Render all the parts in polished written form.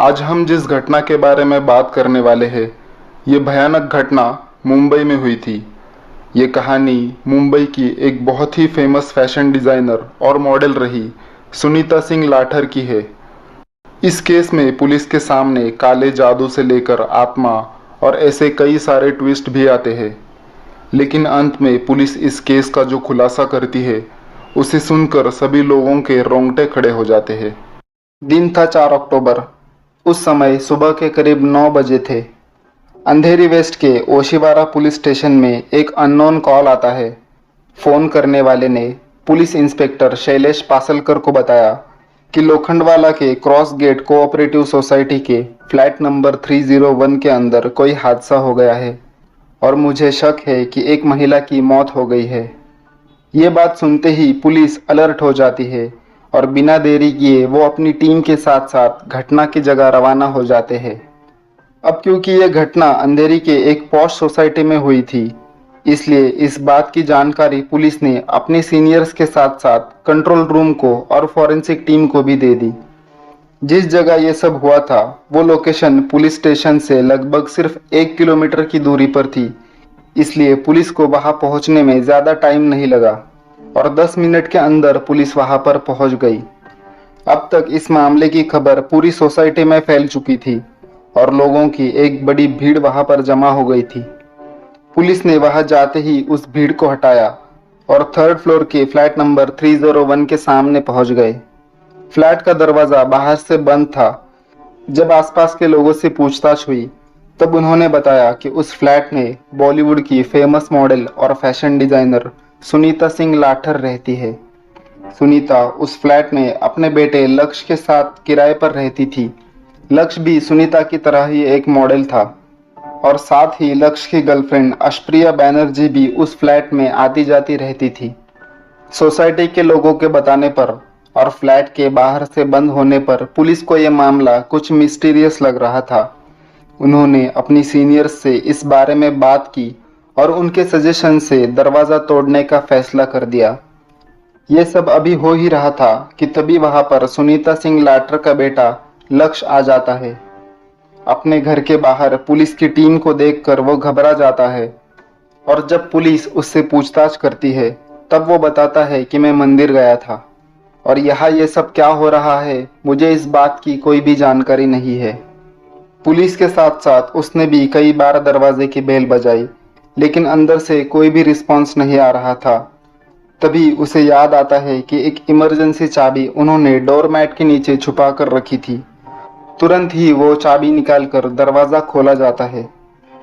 आज हम जिस घटना के बारे में बात करने वाले हैं, ये भयानक घटना मुंबई में हुई थी। ये कहानी मुंबई की एक बहुत ही फेमस फैशन डिज़ाइनर और मॉडल रही सुनीता सिंह लाठर की है। इस केस में पुलिस के सामने काले जादू से लेकर आत्मा और ऐसे कई सारे ट्विस्ट भी आते हैं, लेकिन अंत में पुलिस इस केस का जो खुलासा करती है, उसे सुनकर सभी लोगों के रोंगटे खड़े हो जाते हैं। दिन था 4 अक्टूबर। उस समय सुबह के करीब 9 बजे थे। अंधेरी वेस्ट के ओशिवारा पुलिस स्टेशन में एक अननोन कॉल आता है। फोन करने वाले ने पुलिस इंस्पेक्टर शैलेश पासलकर को बताया कि लोखंडवाला के क्रॉस गेट कोऑपरेटिव सोसाइटी के फ्लैट नंबर 301 के अंदर कोई हादसा हो गया है और मुझे शक है कि एक महिला की मौत हो गई है। ये बात सुनते ही पुलिस अलर्ट हो जाती है और बिना देरी किए वो अपनी टीम के साथ साथ घटना की जगह रवाना हो जाते हैं। अब क्योंकि ये घटना अंधेरी के एक पॉश सोसाइटी में हुई थी, इसलिए इस बात की जानकारी पुलिस ने अपने सीनियर्स के साथ साथ कंट्रोल रूम को और फॉरेंसिक टीम को भी दे दी। जिस जगह ये सब हुआ था वो लोकेशन पुलिस स्टेशन से लगभग सिर्फ 1 किलोमीटर की दूरी पर थी, इसलिए पुलिस को वहां पहुंचने में ज़्यादा टाइम नहीं लगा और 10 मिनट के अंदर पुलिस वहां पर पहुंच गई। अब तक इस मामले की खबर पूरी सोसाइटी में फैल चुकी थी और लोगों की एक बड़ी भीड़ वहां पर जमा हो गई थी। पुलिस ने वहां जाते ही उस भीड़ को हटाया और 3rd फ्लोर के फ्लैट नंबर 301 के सामने पहुंच गए। फ्लैट का दरवाजा बाहर से बंद था। जब आसपास के लोगों से पूछताछ हुई तब उन्होंने बताया कि उस फ्लैट में बॉलीवुड की फेमस मॉडल और फैशन डिजाइनर सुनीता सिंह लाठर रहती है। सुनीता उस फ्लैट में अपने बेटे लक्ष्य के साथ किराए पर रहती थी। लक्ष्य भी सुनीता की तरह ही एक मॉडल था और साथ ही लक्ष्य की गर्लफ्रेंड अशप्रिया बैनर्जी भी उस फ्लैट में आती जाती रहती थी। सोसाइटी के लोगों के बताने पर और फ्लैट के बाहर से बंद होने पर पुलिस को यह मामला कुछ मिस्टीरियस लग रहा था। उन्होंने अपनी सीनियर्स से इस बारे में बात की और उनके सजेशन से दरवाज़ा तोड़ने का फैसला कर दिया। ये सब अभी हो ही रहा था कि तभी वहां पर सुनीता सिंह लाठर का बेटा लक्ष्य आ जाता है। अपने घर के बाहर पुलिस की टीम को देखकर वो घबरा जाता है और जब पुलिस उससे पूछताछ करती है तब वो बताता है कि मैं मंदिर गया था और यहाँ ये सब क्या हो रहा है, मुझे इस बात की कोई भी जानकारी नहीं है। पुलिस के साथ साथ उसने भी कई बार दरवाजे की बेल बजाई, लेकिन अंदर से कोई भी रिस्पॉन्स नहीं आ रहा था। तभी उसे याद आता है कि एक इमरजेंसी चाबी उन्होंने डोरमैट के नीचे छुपा कर रखी थी। तुरंत ही वो चाबी निकालकर दरवाज़ा खोला जाता है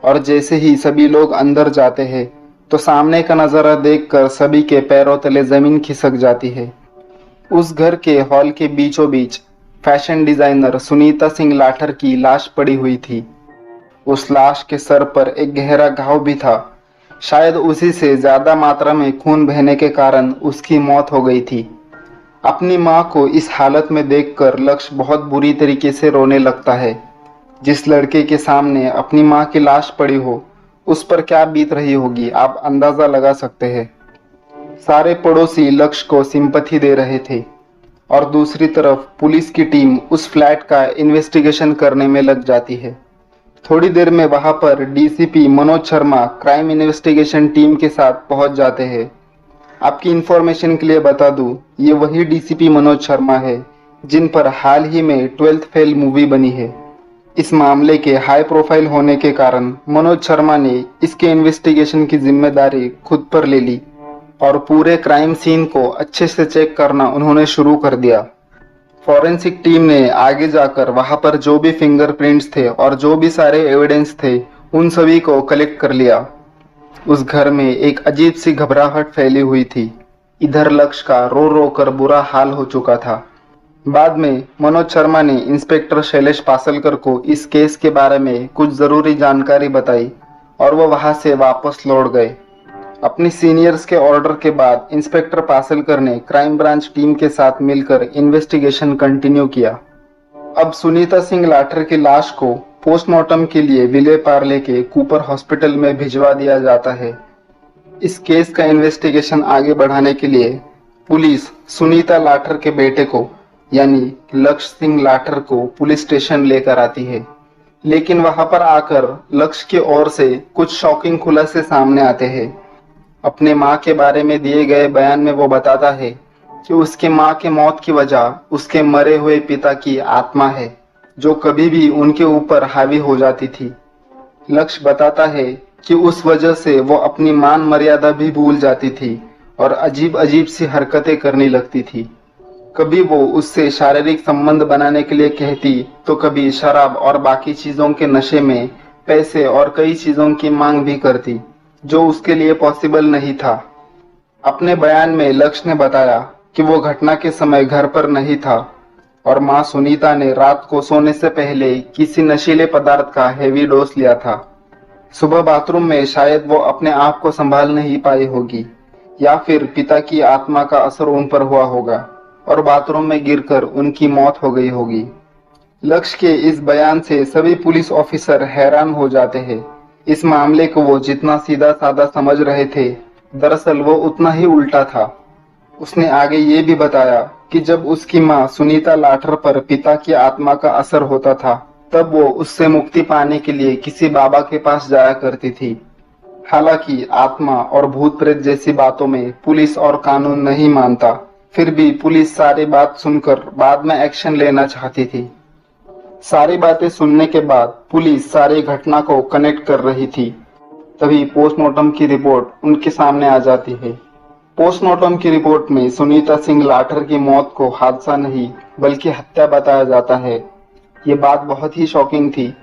और जैसे ही सभी लोग अंदर जाते हैं तो सामने का नज़ारा देखकर सभी के पैरों तले ज़मीन खिसक जाती है। उस घर के हॉल के बीचों बीच फैशन डिज़ाइनर सुनीता सिंह लाठर की लाश पड़ी हुई थी। उस लाश के सर पर एक गहरा घाव भी था। शायद उसी से ज़्यादा मात्रा में खून बहने के कारण उसकी मौत हो गई थी। अपनी माँ को इस हालत में देखकर लक्ष्य बहुत बुरी तरीके से रोने लगता है। जिस लड़के के सामने अपनी माँ की लाश पड़ी हो, उस पर क्या बीत रही होगी आप अंदाज़ा लगा सकते हैं। सारे पड़ोसी लक्ष्य को सिंपैथी दे रहे थे और दूसरी तरफ पुलिस की टीम उस फ्लैट का इन्वेस्टिगेशन करने में लग जाती है। थोड़ी देर में वहां पर DCP Manoj Sharma crime investigation team के साथ पहुंच जाते हैं। आपकी इंफॉर्मेशन के लिए बता दूं, ये वही डीसीपी मनोज शर्मा है जिन पर हाल ही में 12th फेल मूवी बनी है। इस मामले के हाई प्रोफाइल होने के कारण मनोज शर्मा ने इसके इन्वेस्टिगेशन की जिम्मेदारी खुद पर ले ली और पूरे क्राइम सीन को अच्छे से चेक करना उन्होंने शुरू कर दिया। फॉरेंसिक टीम ने आगे जाकर वहां पर जो भी फिंगरप्रिंट्स थे और जो भी सारे एविडेंस थे उन सभी को कलेक्ट कर लिया। उस घर में एक अजीब सी घबराहट फैली हुई थी। इधर लक्ष्य का रो रो कर बुरा हाल हो चुका था। बाद में मनोज शर्मा ने इंस्पेक्टर शैलेश पासलकर को इस केस के बारे में कुछ ज़रूरी जानकारी बताई और वो वहां से वापस लौट गए। अपनी सीनियर्स के ऑर्डर के बाद इंस्पेक्टर पासलकर ने क्राइम ब्रांच टीम के साथ मिलकर इन्वेस्टिगेशन कंटिन्यू किया। अब सुनीता सिंह लाठर की लाश को पोस्टमार्टम के लिए विले पार्ले के कूपर हॉस्पिटल में भिजवा दिया जाता है। इस केस का इन्वेस्टिगेशन आगे बढ़ाने के लिए पुलिस सुनीता लाठर के बेटे को यानी लक्ष्य सिंह लाठर को पुलिस स्टेशन लेकर आती है। लेकिन वहां पर आकर लक्ष्य की ओर से कुछ शॉकिंग खुलासे सामने आते हैं। अपने माँ के बारे में दिए गए बयान में वो बताता है कि उसके माँ के मौत की वजह उसके मरे हुए पिता की आत्मा है, जो कभी भी उनके ऊपर हावी हो जाती थी। लक्ष्य बताता है कि उस वजह से वो अपनी मान मर्यादा भी भूल जाती थी और अजीब अजीब सी हरकतें करने लगती थी। कभी वो उससे शारीरिक संबंध बनाने के लिए कहती, तो कभी शराब और बाकी चीजों के नशे में पैसे और कई चीजों की मांग भी करती, जो उसके लिए पॉसिबल नहीं था। अपने बयान में लक्ष्य ने बताया कि वो घटना के समय घर पर नहीं था और माँ सुनीता ने रात को सोने से पहले किसी नशीले पदार्थ का हेवी डोज लिया था। सुबह बाथरूम में शायद वो अपने आप को संभाल नहीं पाई होगी, या फिर पिता की आत्मा का असर उन पर हुआ होगा और बाथरूम में गिरकर उनकी मौत हो गई होगी। लक्ष्य के इस बयान से सभी पुलिस ऑफिसर हैरान हो जाते हैं। इस मामले को वो जितना सीधा साधा समझ रहे थे, दरअसल वो उतना ही उल्टा था। उसने आगे ये भी बताया कि जब उसकी माँ सुनीता लाठर पर पिता की आत्मा का असर होता था, तब वो उससे मुक्ति पाने के लिए किसी बाबा के पास जाया करती थी। हालांकि आत्मा और भूत प्रेत जैसी बातों में पुलिस और कानून नहीं मानता, फिर भी पुलिस सारी बात सुनकर बाद में एक्शन लेना चाहती थी। सारी बातें सुनने के बाद पुलिस सारी घटना को कनेक्ट कर रही थी। तभी पोस्टमार्टम की रिपोर्ट उनके सामने आ जाती है। पोस्टमार्टम की रिपोर्ट में सुनीता सिंह लाठर की मौत को हादसा नहीं बल्कि हत्या बताया जाता है। ये बात बहुत ही शॉकिंग थी,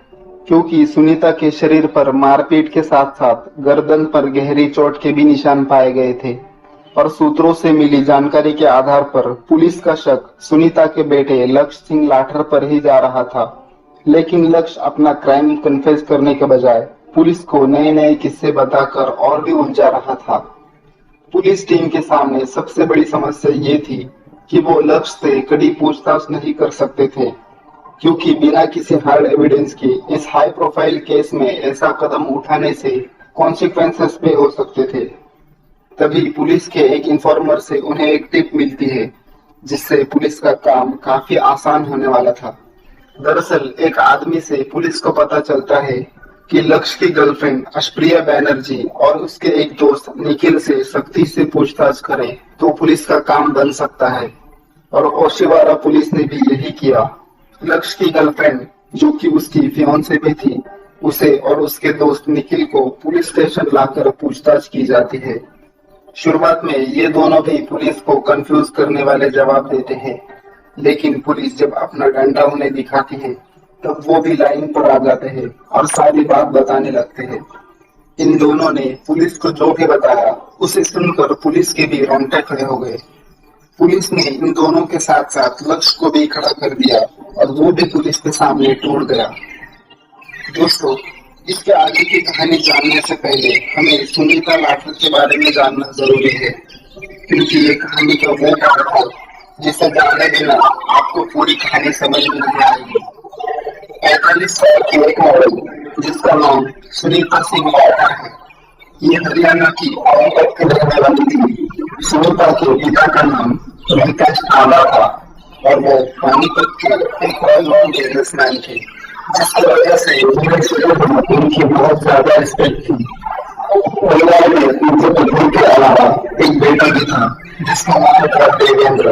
क्योंकि सुनीता के शरीर पर मारपीट के साथ साथ गर्दन पर गहरी चोट के भी निशान पाए गए थे और सूत्रों से मिली जानकारी के आधार पर पुलिस का शक सुनीता के बेटे लक्ष्य सिंह लाठर पर ही जा रहा था। लेकिन लक्ष्य अपना क्राइम कन्फेस करने के बजाय पुलिस को नए नए किस्से बताकर और भी उलझा रहा था। पुलिस टीम के सामने सबसे बड़ी समस्या ये थी कि वो लक्ष्य से कड़ी पूछताछ नहीं कर सकते थे, क्योंकि बिना किसी हार्ड एविडेंस के इस हाई प्रोफाइल केस में ऐसा कदम उठाने से कॉन्सिक्वेंसेस पे हो सकते थे। तभी पुलिस के एक इन्फॉर्मर से उन्हें एक टिप मिलती है, जिससे पुलिस का काम काफी आसान होने वाला था। दरअसल एक आदमी से पुलिस को पता चलता है कि लक्ष्य की गर्लफ्रेंड अशप्रिया बैनर्जी और उसके एक दोस्त निखिल से सख्ती से पूछताछ करें तो पुलिस का काम बन सकता है, और ओशिवारा पुलिस ने भी यही किया। लक्ष्य की गर्लफ्रेंड, जो कि उसकी फियांसे भी थी, उसे और उसके दोस्त निखिल को पुलिस स्टेशन लाकर पूछताछ की जाती है। शुरुआत में ये दोनों भी पुलिस को कंफ्यूज करने वाले जवाब देते हैं, लेकिन पुलिस जब अपना डंडा उन्हें दिखाती है, तब वो भी लाइन पर आ जाते हैं और सारी बात बताने लगते हैं। इन दोनों ने पुलिस को जो भी बताया, उसे सुनकर पुलिस के भी रोंगटे खड़े हो गए। पुलिस ने इन दोनों के साथ साथ लक्ष्य को भी खड़ा कर दिया और वो भी पुलिस के सामने टूट गया। दोस्तों, इसके आगे की कहानी जानने से पहले हमें सुनीता लाठर के बारे में जानना जरूरी है, क्योंकि ये कहानी का वो पार्ट है जिसे जानने बिना आपको पूरी कहानी समझ में नहीं आएगी। 45 साल की एक मॉडल जिसका नाम सुनीता सिंह लाठर है, ये हरियाणा की पानीपत की रहने वाली थी। सुनीता के पिता का नाम विकास आबा था और वो पानीपत के एक वेल-नोन बिजनेसमैन थे, जिसकी वजह से उनकी बहुत ज्यादा रिस्पेक्ट थी। परिवार में उनके पत्नी के अलावा एक बेटा भी था जिसका नाम था देवेंद्र,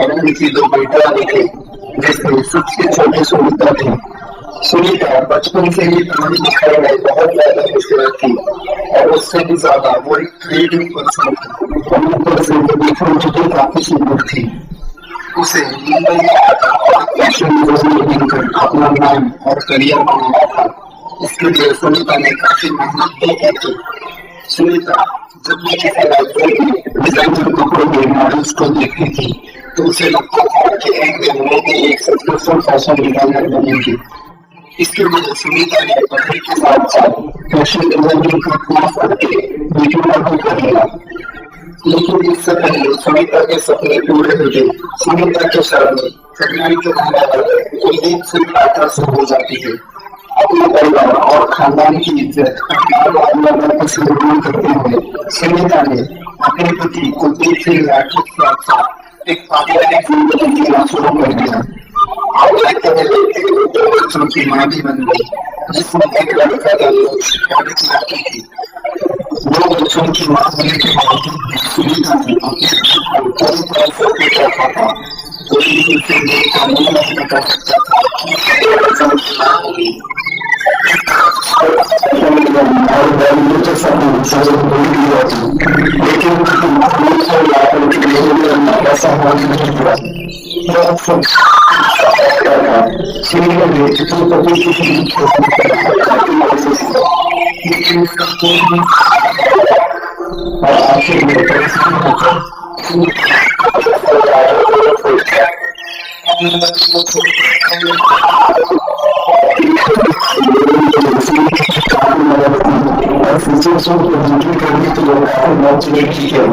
और उनकी 2 बेटियां भी थी, जिसमें सबसे छोटी सुनीता थी। सुनीता बचपन से ही पढ़ाई लिखाई में बहुत ज्यादा होशियार थी और उससे भी ज्यादा वो एक क्रिएटिव पर्सन थी और ऊपर से वो देखने में भी काफी सुंदर थी। उसे मुंबई में आकर और फैशन डिजाइनिंग कर अपना नाम और करियर बनाना था। इसके लिए सुनीता ने काफी मेहनत भी की थी। सुनीता जब भी किसी लाइब्रेरी में डिजाइनर कपड़ों के मॉडल्स को देखती थी, तो उसे लगता था कि एक दिन वो भी एक सक्सेसफुल फैशन डिजाइनर बनेगी। इसके लिए सुनीता ने पढ़ाई के साथ साथ फैशन डिजाइनिंग का कोर्स करके डिप्लोमा भी कर लिया। लेकिन इससे पहले सुनीता के सपने पूरे हो गए। सुनीता की शादी फरवरी के रहने वाले कुलदीप सिंह लाठर से हो जाती है। अपने परिवार और खानदान की इज्जत करते हुए सुनीता ने अपने पति कुलदीप सिंह लाठर के साथ एक पारिवारिक जिंदगी जीना शुरू कर दिया। आप कहते हैं कि दो बच्चों की मां भी बन गई, जिसमें एक लड़का था और एक लड़की थी। दो बच्चों की मां होने के बावजूद भी सुनीता ने अपने को पूरी तरह से फिट रखा था। कोई भी उसे देखकर नहीं बता सकता था कि ये बच्चों की मां होगी। और बॉलीवुड के सब सब बोल भी होती, लेकिन ऐसा हुआ नहीं हुआ। सीरियल में छत्रपति की लेकिन उसका कोई भी और आखिर में परेशान होकर और सिचुएशन को हैंडल करने के लिए काफी मोटिवेट किया।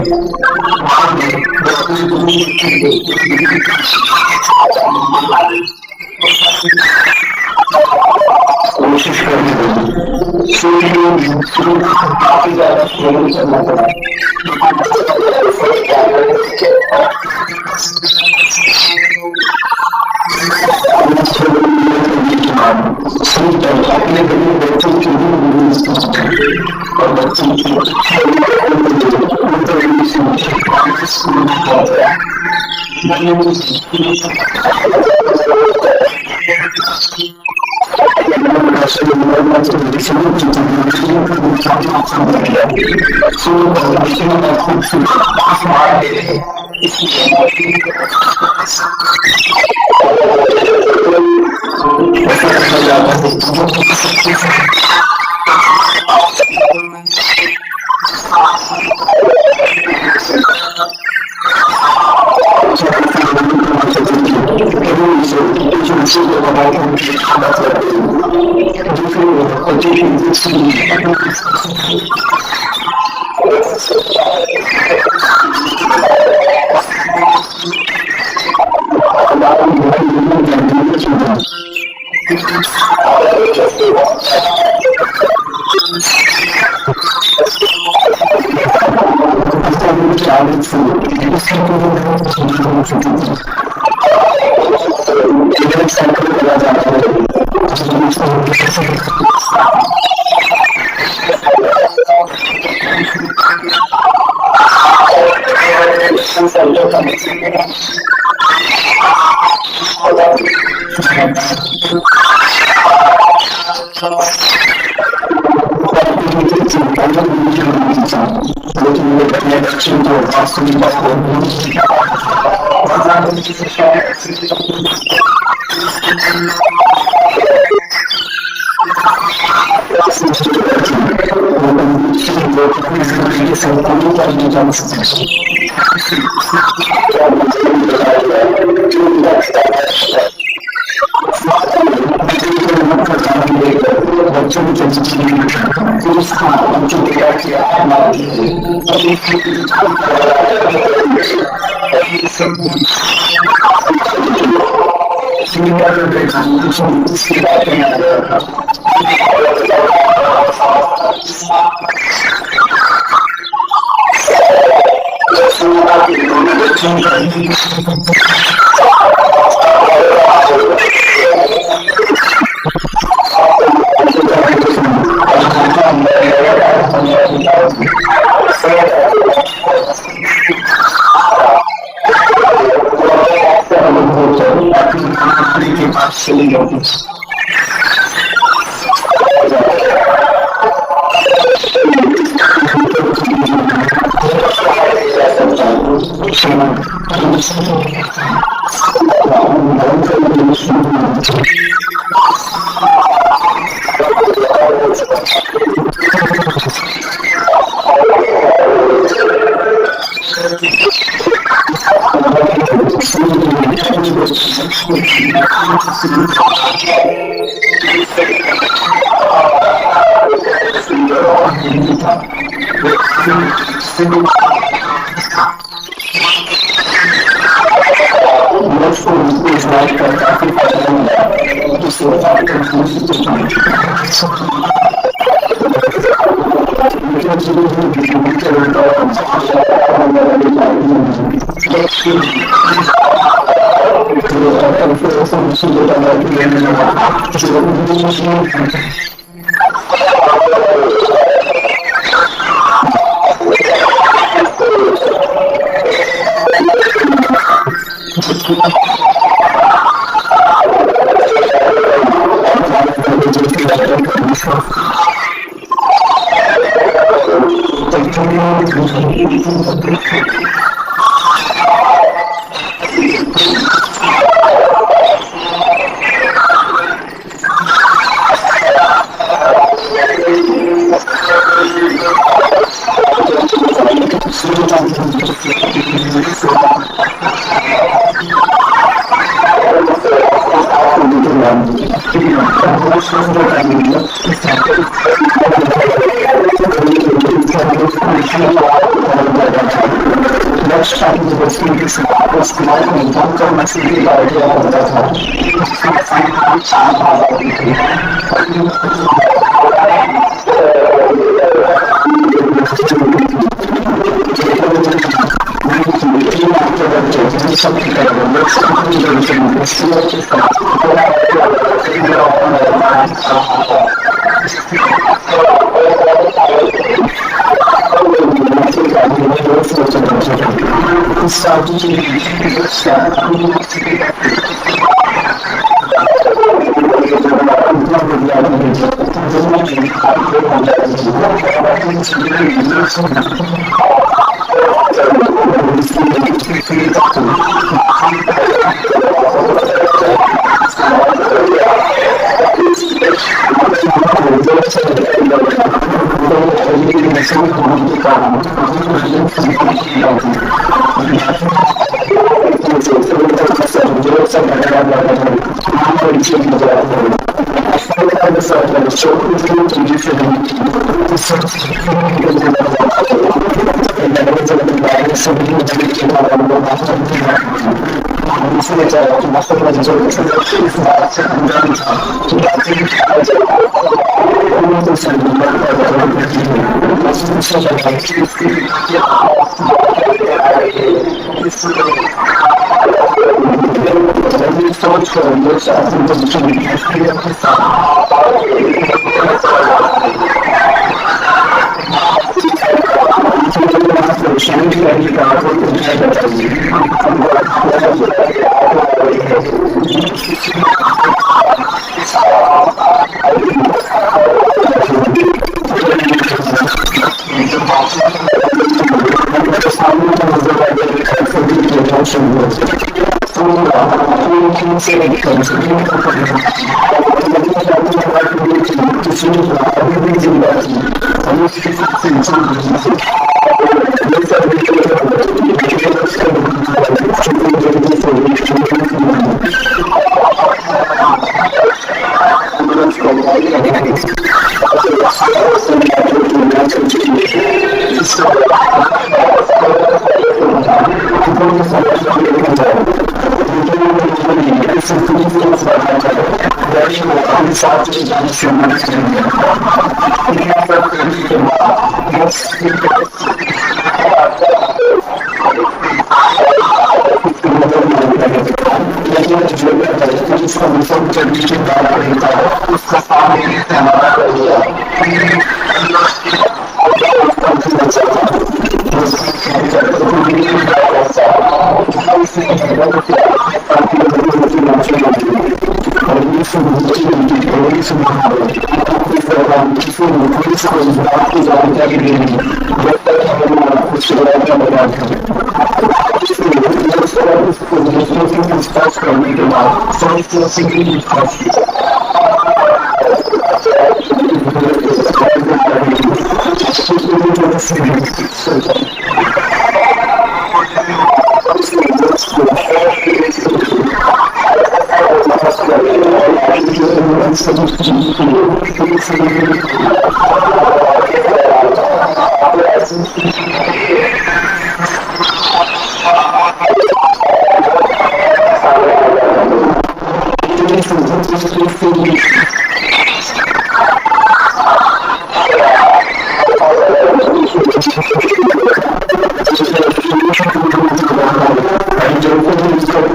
कोशिश करनी होगी। शुरू में काफी ज्यादा स्ट्रगल करना पड़ा। अपने बड़े बच्चों की और बच्चों की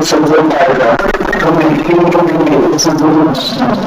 समझ में आएगा तो मैं से